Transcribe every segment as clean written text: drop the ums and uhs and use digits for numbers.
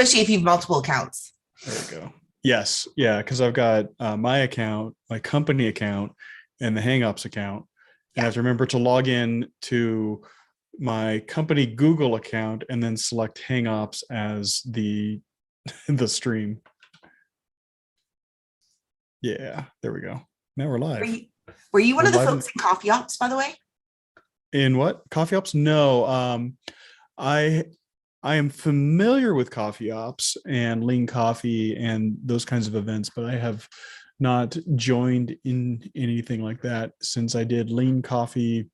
especially if you have multiple accounts. There we go. Yes. Yeah. Because I've got my account, my company account, and the HangOps account. And I have to remember to log in to my company Google account and then select HangOps as the stream. Yeah, there we go. Now we're live. Were you one We're of the live folks in Coffee Ops, by the way? In what? Coffee Ops? No. I am familiar with Coffee Ops and Lean Coffee and those kinds of events, but I have not joined in anything like that since I did Lean Coffee.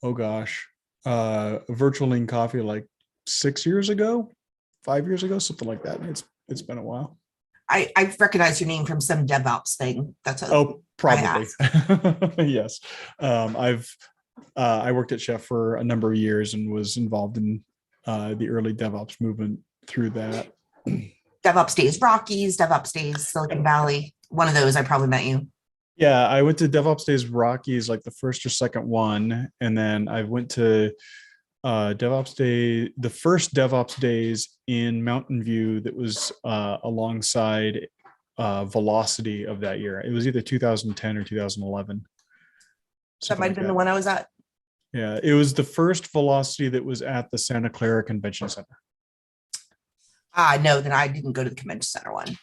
Oh gosh, virtual Lean Coffee like 6 years ago, 5 years ago, something like that. It's been a while. I recognize your name from some DevOps thing. That's probably. Yes. I worked at Chef for a number of years and was involved in the early DevOps movement through that. DevOps Days Rockies, DevOps Days Silicon Valley. One of those, I probably met you. Yeah, I went to DevOps Days Rockies like the first or second one, and then I went to DevOps Day, the first DevOps Days in Mountain View that was alongside Velocity of that year. It was either 2010 or 2011. That might have been the one I was at. Yeah, it was the first Velocity that was at the Santa Clara Convention Center. No, then I didn't go to the convention center one.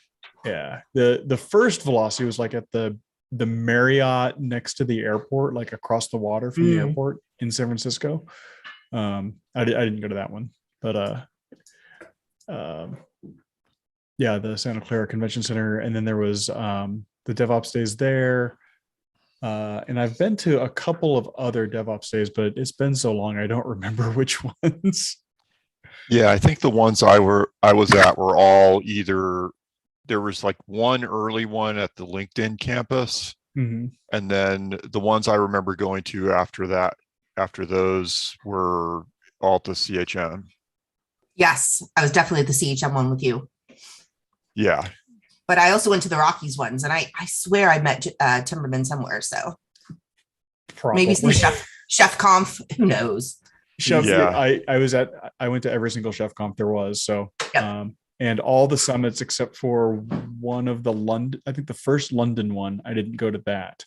Yeah, the first Velocity was like at the Marriott next to the airport, like across the water from the airport in San Francisco. I didn't go to that one, but yeah, the Santa Clara Convention Center, and then there was the DevOps Days there. And I've been to a couple of other DevOps Days, but it's been so long I don't remember which ones. Yeah, I think the ones I was at were all either, there was like one early one at the LinkedIn campus, and then the ones I remember going to after those were all at the CHM. Yes, I was definitely at the CHM one with you. Yeah. But I also went to the Rockies ones, and I swear I met Timberman somewhere. So probably. Maybe some chef conf, who knows? Chef, yeah. I went to every single Chef Conf there was. So, yep. And all the summits except for one of the London, I think the first London one, I didn't go to that.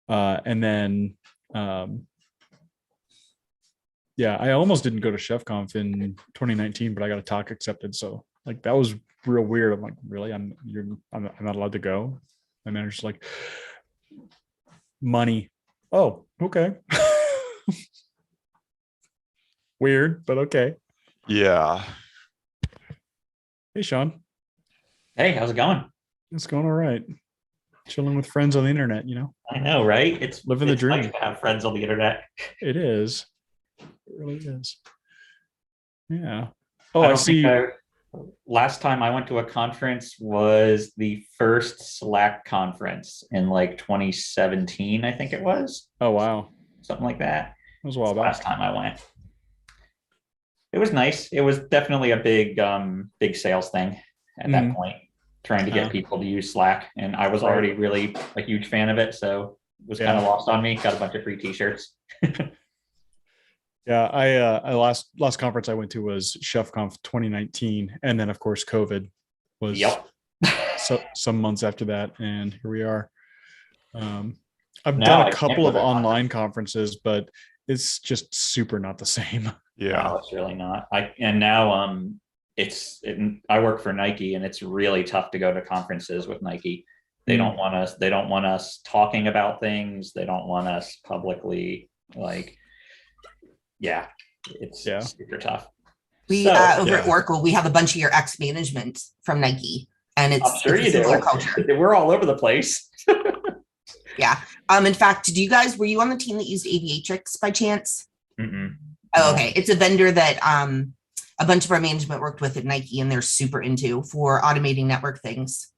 And then, yeah, I almost didn't go to Chef Conf in 2019, but I got a talk accepted. So like, that was real weird. I'm like, really? I'm not allowed to go. My manager's like, money. Oh, okay. Weird, but okay. Yeah. Hey, Sean. Hey, how's it going? It's going all right. Chilling with friends on the internet, you know? I know, right? It's living the dream. Nice to have friends on the internet. It is. It really is. Yeah. Oh, I see. Last time I went to a conference was the first Slack conference in like 2017, I think it was. Oh, wow. Something like that. It was a while back. Last time I went. It was nice. It was definitely a big sales thing at that point, trying to get people to use Slack. And I was already really a huge fan of it. So it was kind of lost on me. Got a bunch of free t-shirts. Yeah, I last conference I went to was Chef Conf 2019. And then of course, COVID was so some months after that. And here we are. I've done a couple of online conferences, but it's just super not the same. Yeah, no, it's really not. I work for Nike, and it's really tough to go to conferences with Nike. They don't want us. They don't want us talking about things. They don't want us publicly. Like, it's super tough. We over at Oracle, we have a bunch of your ex-management from Nike, and it's I'm sure you do. Culture. We're all over the place. Yeah. In fact, were you on the team that used Aviatrix by chance? Mm-mm. Oh, okay. It's a vendor that a bunch of our management worked with at Nike, and they're super into for automating network things.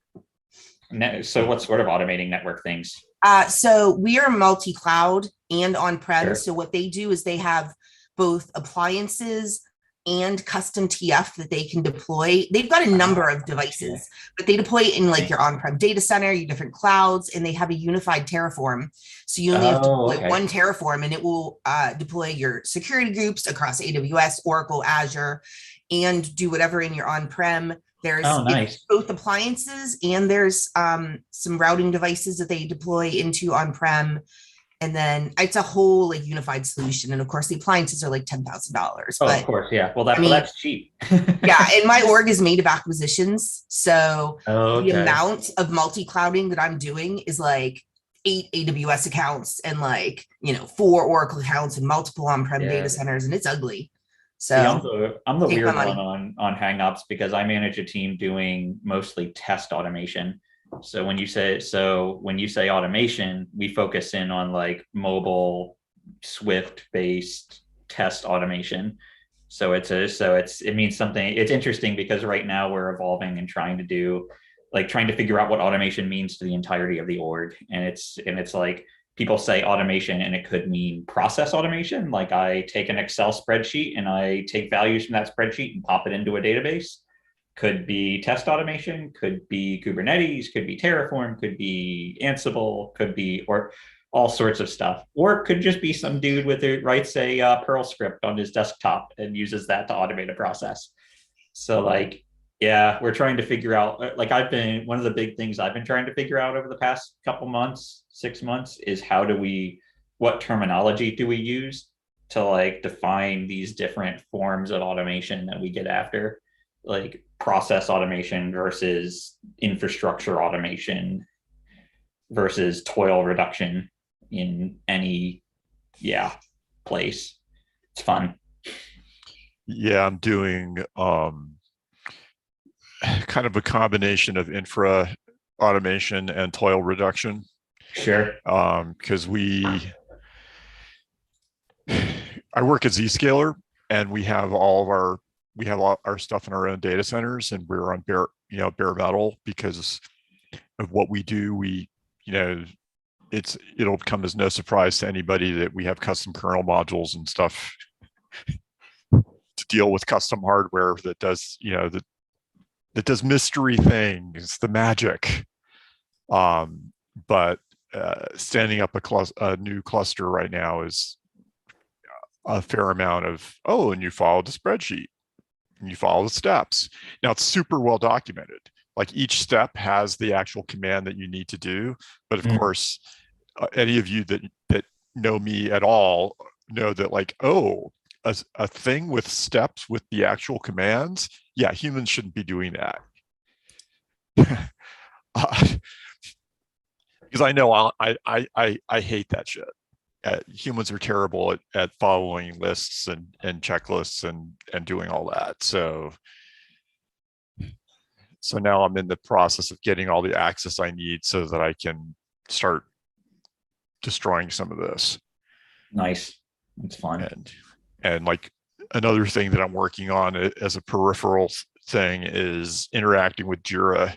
So what sort of automating network things? So we are multi-cloud and on-prem. Sure. So what they do is they have both appliances and custom TF that they can deploy. They've got a number of devices, but they deploy it in like your on-prem data center, your different clouds, and they have a unified Terraform. So you only have to deploy one Terraform, and it will deploy your security groups across AWS, Oracle, Azure, and do whatever in your on-prem. There's both appliances, and there's some routing devices that they deploy into on-prem. And then it's a whole like unified solution. And of course, the appliances are like $10,000. Oh, of course. Yeah. Well, that's cheap. Yeah. And my org is made of acquisitions. So the amount of multi-clouding that I'm doing is like 8 AWS accounts and like, 4 Oracle accounts and multiple on-prem data centers. And it's ugly. So I'm the weird one on HangOps because I manage a team doing mostly test automation. So when you say automation, we focus in on like mobile Swift based test automation. So it means something. It's interesting because right now we're evolving and trying to figure out what automation means to the entirety of the org. And it's like people say automation and it could mean process automation. Like I take an Excel spreadsheet and I take values from that spreadsheet and pop it into a database. Could be test automation, could be Kubernetes, could be Terraform, could be Ansible, or all sorts of stuff. Or it could just be some dude writes a Perl script on his desktop and uses that to automate a process. So we're trying to figure out, one of the big things I've been trying to figure out over the past couple months, 6 months, is what terminology do we use to define these different forms of automation that we get after, like process automation versus infrastructure automation versus toil reduction in any place. It's fun. Yeah, I'm doing kind of a combination of infra automation and toil reduction. Sure. Because I work at Zscaler and we have all our stuff in our own data centers, and we're on bare metal because of what we do. It'll come as no surprise to anybody that we have custom kernel modules and stuff to deal with custom hardware that does, that does mystery things, the magic. But standing up a new cluster right now is a fair amount of, and you follow the spreadsheet. And you follow the steps. Now it's super well documented. Like each step has the actual command that you need to do. But of course, any of you that know me at all know that a thing with steps with the actual commands, humans shouldn't be doing that. Because I know I hate that shit. Humans are terrible at following lists and checklists and doing all that. So now I'm in the process of getting all the access I need so that I can start destroying some of this. Nice. It's fun. And like another thing that I'm working on as a peripheral thing is interacting with Jira,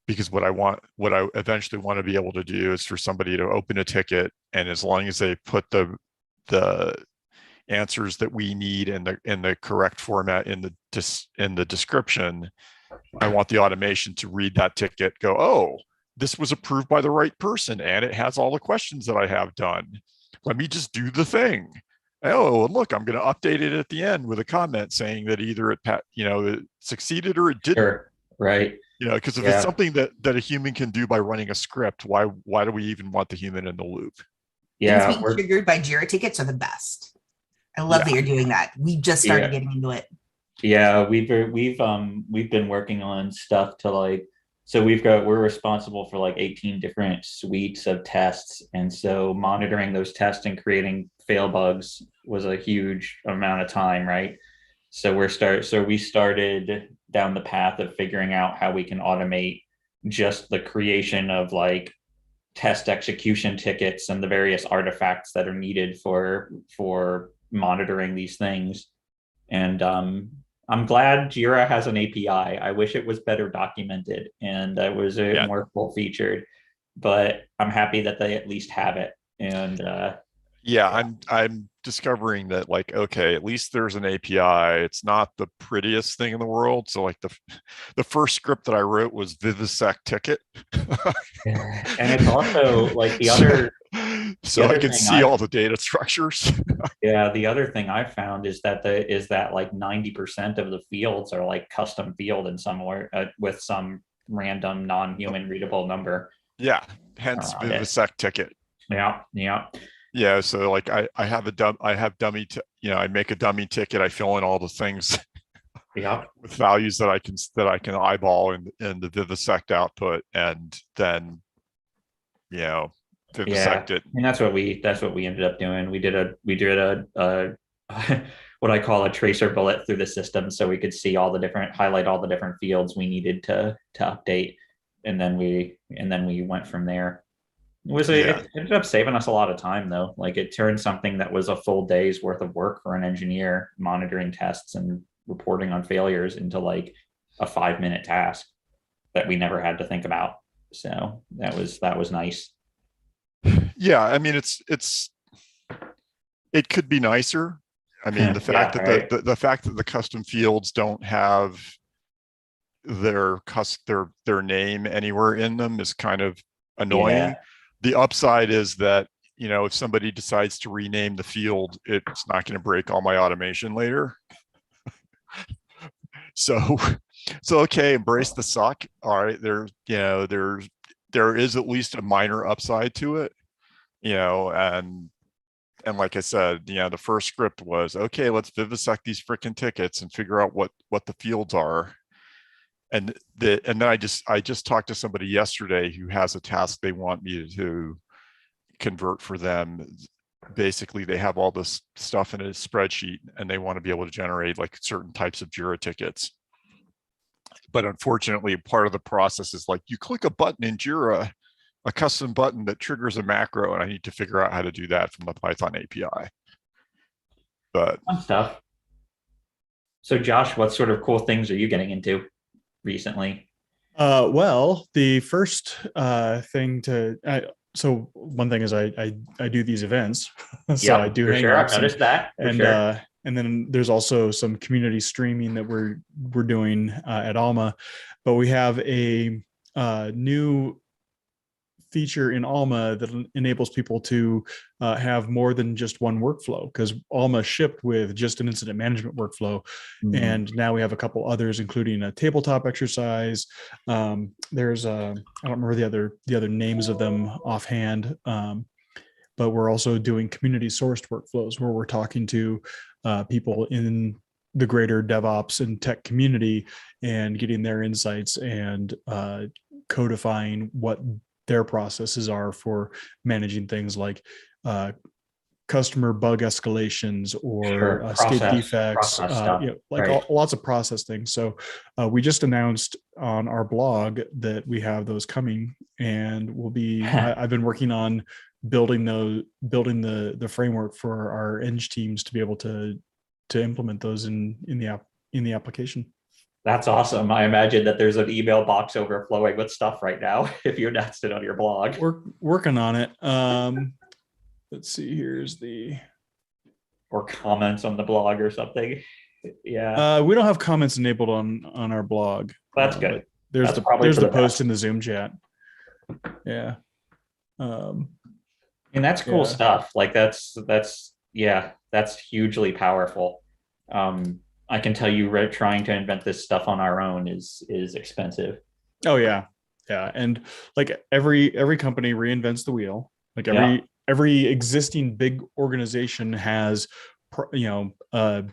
because what I eventually want to be able to do is for somebody to open a ticket, and as long as they put the answers that we need in the correct format in the description, I want the automation to read that ticket, go, this was approved by the right person, and it has all the questions that I have done. Let me just do the thing. And look, I'm going to update it at the end with a comment saying that either it succeeded or it didn't. Sure. Right. Because if it's something that a human can do by running a script, why do we even want the human in the loop? Yeah, things being triggered by Jira tickets are the best. I love that you're doing that. We just started getting into it. Yeah, we've been working on stuff to we're responsible for 18 different suites of tests, and so monitoring those tests and creating fail bugs was a huge amount of time, right? So we started down the path of figuring out how we can automate just the creation of test execution tickets and the various artifacts that are needed for monitoring these things. And I'm glad Jira has an API. I wish it was better documented and that was more full featured, but I'm happy that they at least have it. And I'm discovering that, like, okay, at least there's an API. It's not the prettiest thing in the world. So like the first script that I wrote was vivisect ticket. And it's also like the other so I could see all the data structures. Yeah, the other thing I found is that like 90% of the fields are like custom field in somewhere with some random non-human readable number. Yeah, hence vivisect ticket. Yeah, yeah. Yeah, so like I have dummy I make a dummy ticket, I fill in all the things with values that I can eyeball in the vivisect output, and then vivisect it. And that's what we ended up doing. We did a what I call a tracer bullet through the system, so we could see highlight all the different fields we needed to update, and then we went from there. It ended up saving us a lot of time, though. Like, it turned something that was a full day's worth of work for an engineer, monitoring tests and reporting on failures, into like a 5-minute task that we never had to think about. So that was nice. Yeah, I mean, it could be nicer. I mean, the fact that the fact that the custom fields don't have their name anywhere in them is kind of annoying. Yeah. The upside is that, if somebody decides to rename the field, it's not going to break all my automation later. So okay, embrace the suck. All right, there is at least a minor upside to it, and like I said, the first script was, okay, let's vivisect these freaking tickets and figure out what the fields are. And then I just talked to somebody yesterday who has a task they want me to convert for them. Basically, they have all this stuff in a spreadsheet and they want to be able to generate like certain types of Jira tickets. But unfortunately, part of the process is like, you click a button in Jira, a custom button that triggers a macro, and I need to figure out how to do that from the Python API. But fun stuff. So Josh, what sort of cool things are you getting into recently? Well, the first thing so one thing is I do these events. So I do HangOps. I've noticed that. And then there's also some community streaming that we're doing at Alma, but we have a new feature in Alma that enables people to have more than just one workflow, because Alma shipped with just an incident management workflow. And now we have a couple others, including a tabletop exercise. There's I don't remember the other names of them offhand, but we're also doing community sourced workflows where we're talking to people in the greater DevOps and tech community and getting their insights and codifying what their processes are for managing things like customer bug escalations or state defects, lots of process things. So we just announced on our blog that we have those coming, and we'll be. I've been working on building the framework for our eng teams to be able to implement those in the application. That's awesome. I imagine that there's an email box overflowing with stuff right now if you announced it on your blog. We're working on it. Let's see, or comments on the blog or something. Yeah. We don't have comments enabled on our blog. That's good. There's the post in the Zoom chat. Yeah. And that's cool stuff. Like that's hugely powerful. I can tell you, trying to invent this stuff on our own is expensive. Oh yeah. And like every company reinvents the wheel. Like every existing big organization has, a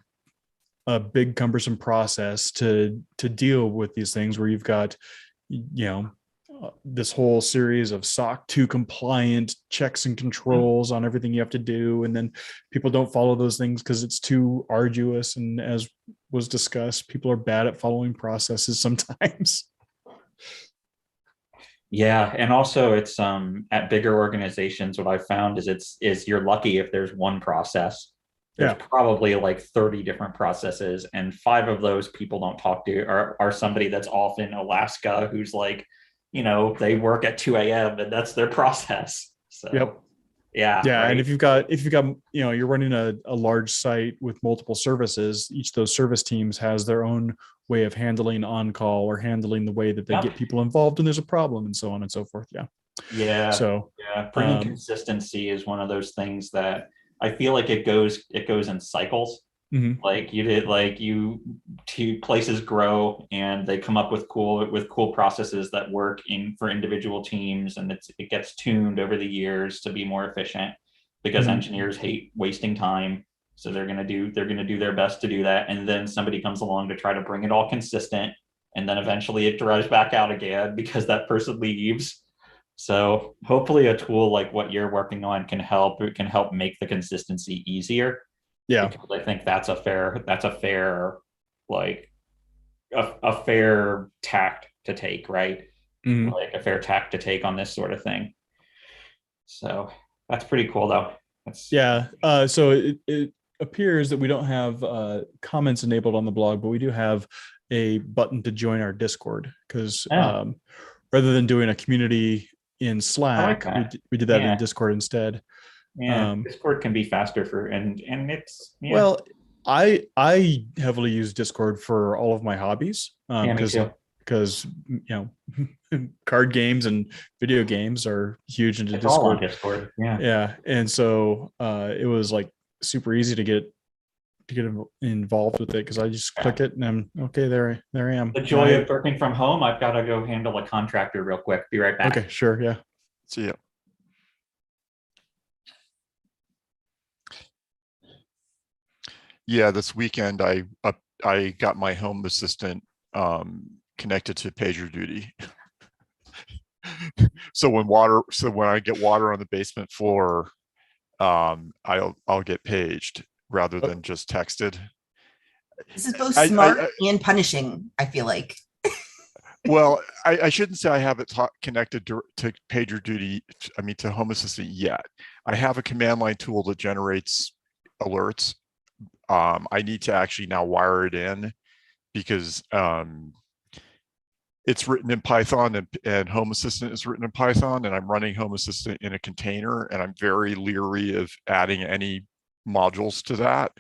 big cumbersome process to deal with these things, where you've got, this whole series of SOC 2 compliant checks and controls on everything you have to do. And then people don't follow those things because it's too arduous. And as was discussed, people are bad at following processes sometimes. Yeah. And also it's at bigger organizations, what I've found is you're lucky if there's one process. There's probably like 30 different processes, and 5 of those people don't talk to are somebody that's off in Alaska who's like, they work at 2 a.m. and that's their process. So Yeah. Yeah. Right? And if you've got, you're running a large site with multiple services, each of those service teams has their own way of handling on call or handling the way that they get people involved and there's a problem and so on and so forth. Yeah. Yeah. So yeah. Bringing consistency is one of those things that I feel like it goes in cycles. Mm-hmm. Two places grow and they come up with cool processes that work for individual teams, and it gets tuned over the years to be more efficient because engineers hate wasting time, so they're going to do their best to do that, and then somebody comes along to try to bring it all consistent, and then eventually it dries back out again because that person leaves. So hopefully a tool like what you're working on can help make the consistency easier. Yeah. Because I think that's a fair like a fair tact to take, right? Like a fair tact to take on this sort of thing. So that's pretty cool though. So it appears that we don't have comments enabled on the blog, but we do have a button to join our Discord because rather than doing a community in Slack, we did that in Discord instead. Yeah, Discord can be faster and it's well, I heavily use Discord for all of my hobbies because card games and video games are huge into Discord. All on Discord. Yeah, and so it was like super easy to get involved with it because I just click it and I'm okay. There I am. The joy of working from home. I've got to go handle a contractor real quick. Be right back. Okay, sure. Yeah. See ya. Yeah, this weekend I got my home assistant connected to PagerDuty. So when I get water on the basement floor, I'll get paged rather than just texted. This is both smart and punishing, I feel like. Well, I shouldn't say I have it connected to PagerDuty, to Home Assistant yet. I have a command line tool that generates alerts. I need to actually now wire it in because it's written in Python and Home Assistant is written in Python, and I'm running Home Assistant in a container, and I'm very leery of adding any modules to that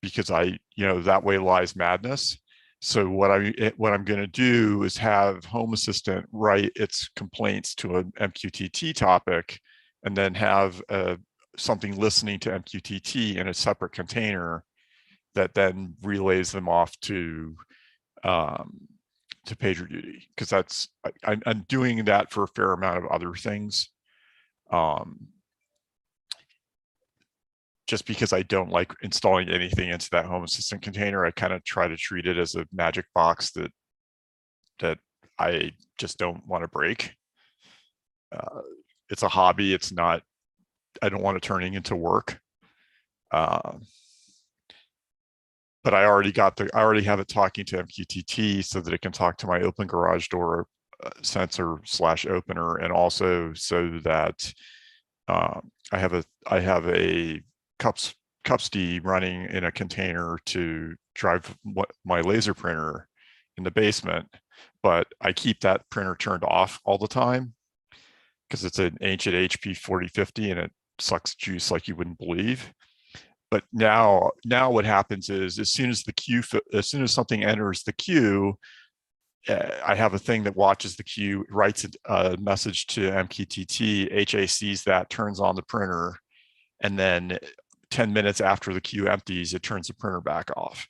because that way lies madness. So what I'm going to do is have Home Assistant write its complaints to an MQTT topic, and then have something listening to MQTT in a separate container that then relays them off to PagerDuty, because I'm doing that for a fair amount of other things. Just because I don't like installing anything into that Home Assistant container, I kind of try to treat it as a magic box that I just don't want to break. It's a hobby. It's not, I don't want to turn it into work. But I already have it talking to MQTT so that it can talk to my open garage door sensor / opener, and also so that I have a cupsd running in a container to drive my laser printer in the basement, but I keep that printer turned off all the time because it's an ancient HP 4050 and it sucks juice like you wouldn't believe. But now what happens is as soon as something enters the queue, I have a thing that watches the queue, writes a message to MQTT, HA sees that, turns on the printer, and then 10 minutes after the queue empties, it turns the printer back off.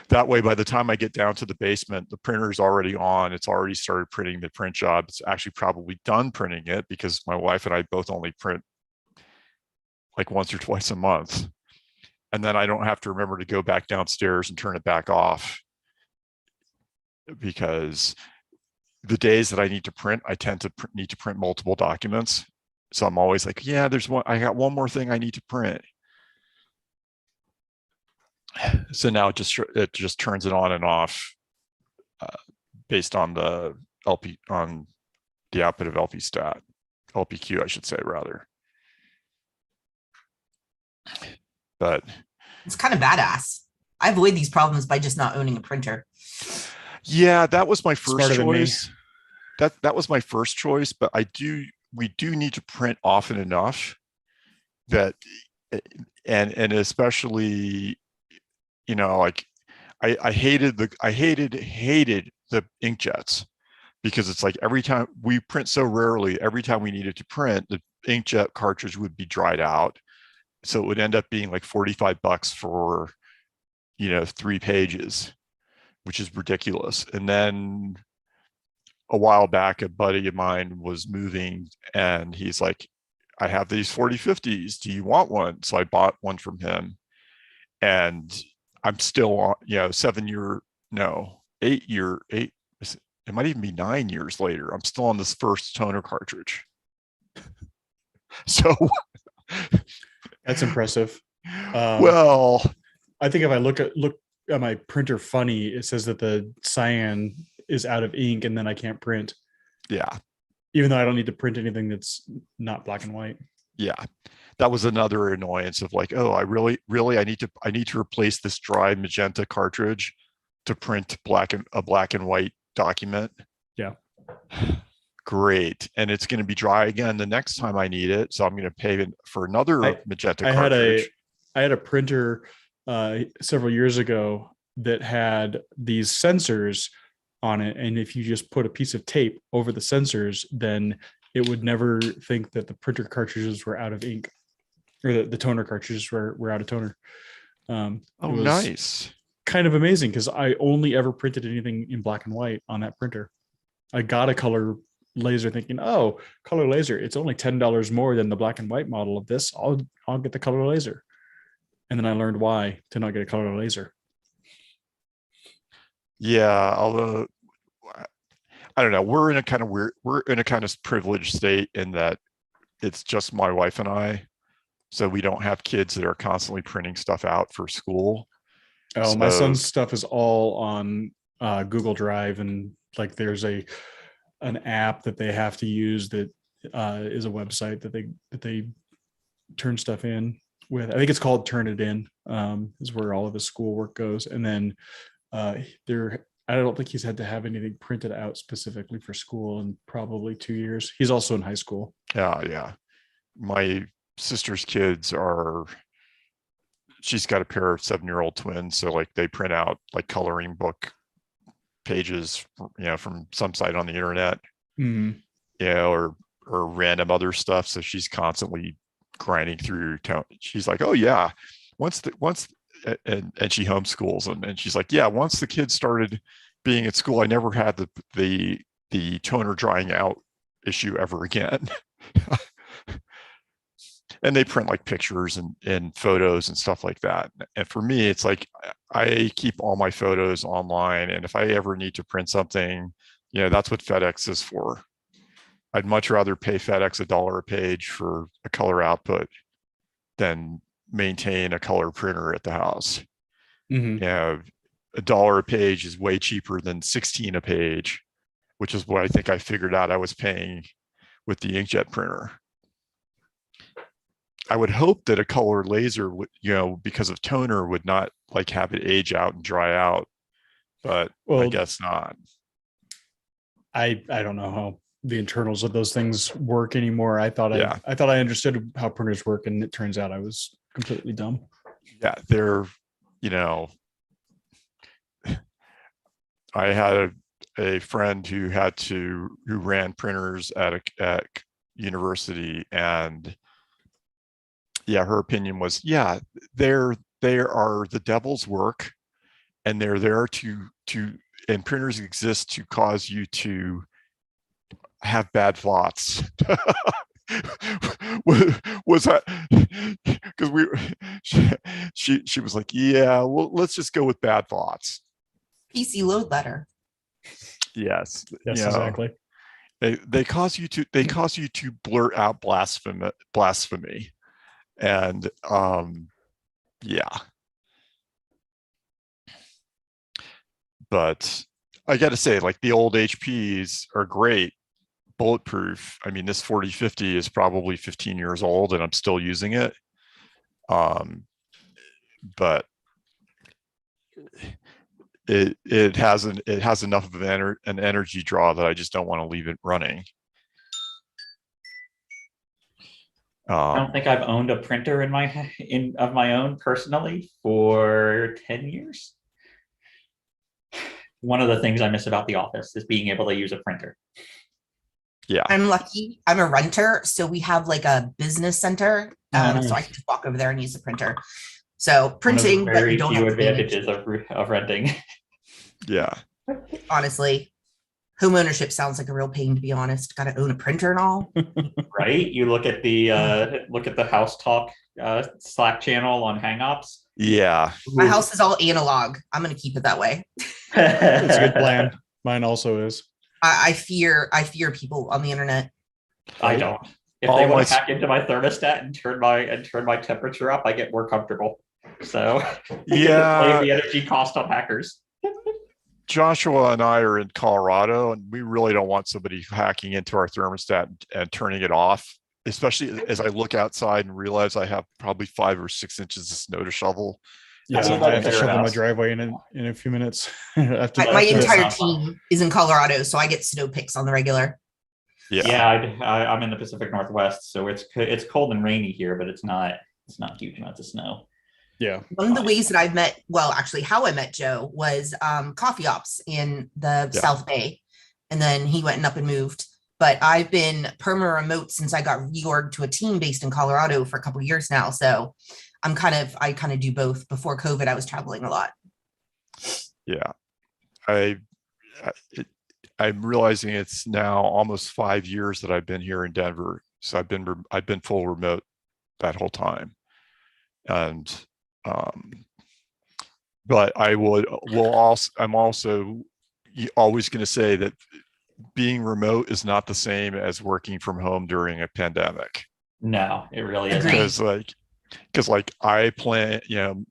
That way, by the time I get down to the basement, the printer is already on. It's already started printing the print job. It's actually probably done printing it because my wife and I both only print like once or twice a month. And then I don't have to remember to go back downstairs and turn it back off, because the days that I need to print, I tend to need to print multiple documents. So I'm always like, yeah, I got one more thing I need to print. So now it just turns it on and off based on the output of LPQ, I should say, rather. But it's kind of badass. I avoid these problems by just not owning a printer. Yeah, that was my first choice. That was my first choice, but we do need to print often enough that, and especially, like I hated the inkjets, because it's like every time we print so rarely, every time we needed to print, the inkjet cartridge would be dried out. So it would end up being like $45 for, 3 pages, which is ridiculous. And then a while back, a buddy of mine was moving and he's like, I have these 4050s. Do you want one? So I bought one from him, and I'm still on, 8, it might even be 9 years later. I'm still on this first toner cartridge. So that's impressive. Well, I think if I look at my printer funny, it says that the cyan is out of ink and then I can't print. Yeah. Even though I don't need to print anything that's not black and white. Yeah. That was another annoyance of like, oh, I really I need to replace this dry magenta cartridge to print a black and white document. Yeah. Great. And it's going to be dry again the next time I need it. So I'm going to pay for another magenta cartridge. I had a printer several years ago that had these sensors on it. And if you just put a piece of tape over the sensors, then it would never think that the printer cartridges were out of ink, or the toner cartridges were out of toner. Nice. Kind of amazing, because I only ever printed anything in black and white on that printer. I got a color laser thinking, oh, color laser, it's only $10 more than the black and white model of this. I'll get the color laser. And then I learned why to not get a color laser. Yeah, although I don't know, we're in a kind of privileged state in that it's just my wife and I. So we don't have kids that are constantly printing stuff out for school. Oh, so my son's stuff is all on Google Drive, and like there's an app that they have to use that is a website that they turn stuff in with. I think it's called Turnitin, is where all of his schoolwork goes. And then I don't think he's had to have anything printed out specifically for school in probably 2 years. He's also in high school. Yeah. My sister's kids she's got a pair of 7-year-old twins. So like they print out like coloring book pages, from some site on the internet, or random other stuff. So she's constantly grinding through town. She's like, oh yeah, and she homeschools them, and she's like, yeah, once the kids started being at school, I never had the toner drying out issue ever again. And they print like pictures and photos and stuff like that. And for me, it's like I keep all my photos online, and if I ever need to print something, that's what FedEx is for. I'd much rather pay FedEx $1 a page for a color output than maintain a color printer at the house. $1 a page is way cheaper than 16 a page, which is what I think I figured out I was paying with the inkjet printer. I would hope that a color laser would, because of toner, would not like have it age out and dry out, but I guess not. I don't know how the internals of those things work anymore. I thought I understood how printers work, and it turns out I was completely dumb. Yeah, they're, I had a friend who ran printers at university, and her opinion was, they are the devil's work, and they're there and printers exist to cause you to have bad thoughts. Was that because she was like, yeah, well, let's just go with bad thoughts. PC load letter. Yes, exactly. They cause you to blurt out blasphemy. And but I got to say, like, the old HPs are great, bulletproof. I mean, this 4050 is probably 15 years old, and I'm still using it. But it has enough of an energy draw that I just don't want to leave it running. I don't think I've owned a printer of my own personally for 10 years. One of the things I miss about the office is being able to use a printer. Yeah. I'm lucky. I'm a renter, so we have like a business center. Nice. So I can just walk over there and use the printer. So printing, but very you don't few have to advantages of renting. Yeah. Honestly, home ownership sounds like a real pain, to be honest. Got to own a printer and all. Right? You look at the House Talk Slack channel on HangOps. Yeah. My house is all analog. I'm going to keep it that way. It's a good plan. Mine also is. I fear people on the internet. I don't. If they want to hack into my thermostat and turn my temperature up, I get more comfortable. So yeah, the energy cost on hackers. Joshua and I are in Colorado, and we really don't want somebody hacking into our thermostat and turning it off, especially as I look outside and realize I have probably 5 or 6 inches of snow to shovel. Yeah, I have to shovel my driveway in a few minutes. My entire team is in Colorado, so I get snow picks on the regular. Yeah, I'm in the Pacific Northwest, so it's cold and rainy here, but it's not huge amounts of snow. Yeah. One of the ways that I've met, well, actually how I met Joe was Coffee Ops in the South Bay. And then he went up and moved. But I've been perma remote since I got reorged to a team based in Colorado for a couple of years now. So I kind of do both. Before COVID, I was traveling a lot. Yeah. I'm realizing it's now almost 5 years that I've been here in Denver. So I've been full remote that whole time. And but I'm also always going to say that being remote is not the same as working from home during a pandemic. No, it really isn't. Because I plan,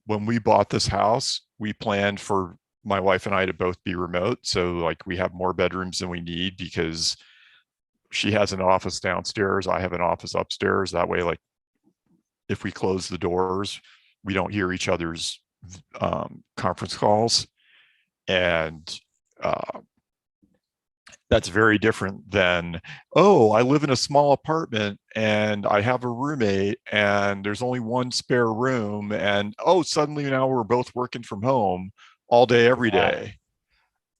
when we bought this house, we planned for my wife and I to both be remote. So we have more bedrooms than we need because she has an office downstairs. I have an office upstairs. That way, if we close the doors, we don't hear each other's conference calls. And that's very different than, I live in a small apartment and I have a roommate and there's only one spare room. And suddenly now we're both working from home all day, every day.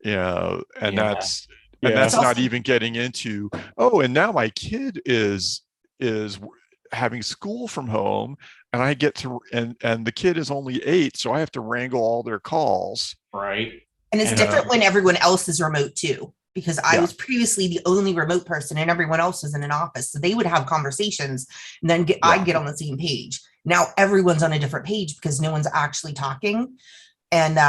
That's not even getting into, and now my kid is having school from home and I get to, and the kid is only 8, so I have to wrangle all their calls. Right. And it's different when everyone else is remote too, because I was previously the only remote person and everyone else was in an office. So they would have conversations and then I'd get on the same page. Now everyone's on a different page because no one's actually talking. And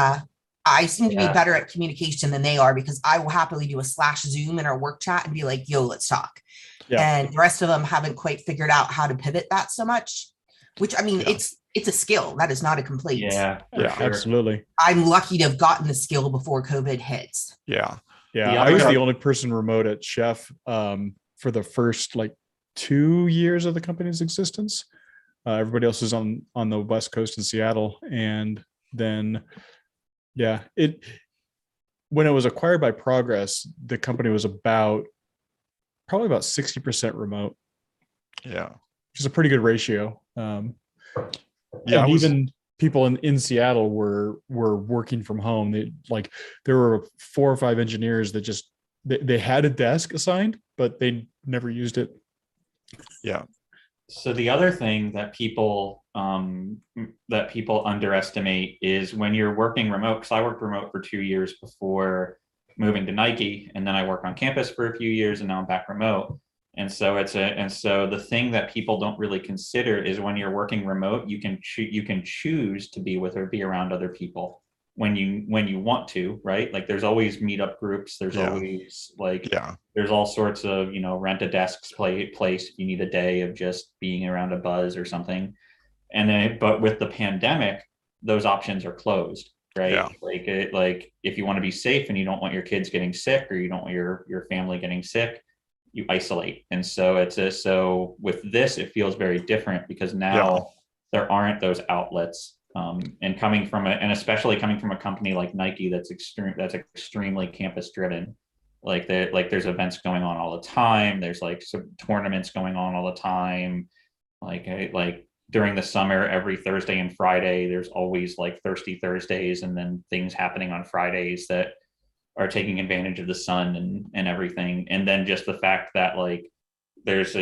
I seem to be better at communication than they are because I will happily do a /Zoom in our work chat and be like, yo, let's talk. Yeah. And the rest of them haven't quite figured out how to pivot that so much, which it's a skill. That is not a complaint. Yeah, absolutely. I'm lucky to have gotten the skill before COVID hits. Yeah. I was the only person remote at Chef for the first 2 years of the company's existence. Everybody else is on the West Coast in Seattle. And then, when it was acquired by Progress, the company was probably about 60% remote. Yeah. Which is a pretty good ratio. Even people in Seattle were working from home. There were 4 or 5 engineers that just they had a desk assigned, but they never used it. Yeah. So the other thing that people underestimate is when you're working remote, because I worked remote for 2 years before moving to Nike, and then I worked on campus for a few years, and now I'm back remote. And so the thing that people don't really consider is when you're working remote, you can choose to be with or be around other people when you want to, right? There's always meetup groups. There's always there's all sorts of, rent a desk place if you need a day of just being around a buzz or something. And then, but with the pandemic, those options are closed, right? Yeah. If you want to be safe and you don't want your kids getting sick or you don't want your family getting sick, you isolate. And so so with this, it feels very different because now there aren't those outlets. And especially coming from a company like Nike that's extremely campus driven. There's events going on all the time. There's some tournaments going on all the time. Like during the summer, every Thursday and Friday, there's always like Thirsty Thursdays, and then things happening on Fridays that are taking advantage of the sun and everything. And then just the fact that like there's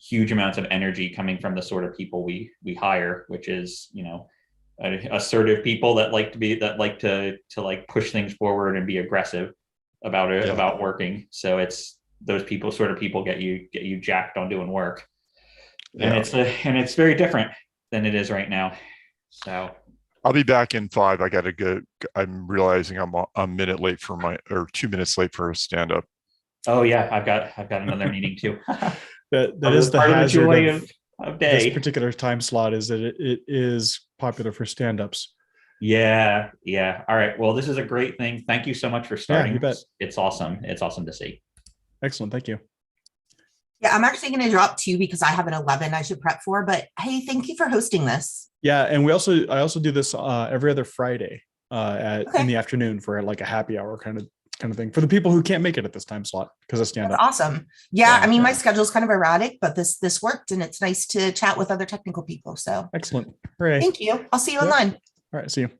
huge amounts of energy coming from the sort of people we hire, which is, assertive people that like to like push things forward and be aggressive about it, about working. So it's those sort of people get you jacked on doing work. And it's very different than it is right now. So I'll be back in 5. I got to go. I'm realizing I'm a minute late for 2 minutes late for a stand up. Oh yeah, I've got another meeting too. that is the hazard of day. This particular time slot is that it is popular for stand-ups. Yeah. All right. Well, this is a great thing. Thank you so much for starting. Yeah, you bet. It's awesome. It's awesome to see. Excellent. Thank you. Yeah, I'm actually going to drop 2 because I have an 11 I should prep for. But hey, thank you for hosting this. Yeah, and I also do this every other Friday in the afternoon for like a happy hour kind of thing for the people who can't make it at this time slot because I stand up. Awesome. Yeah, I mean, my schedule is kind of erratic, but this worked, and it's nice to chat with other technical people. So excellent. Hooray. Thank you. I'll see you online. All right. See you.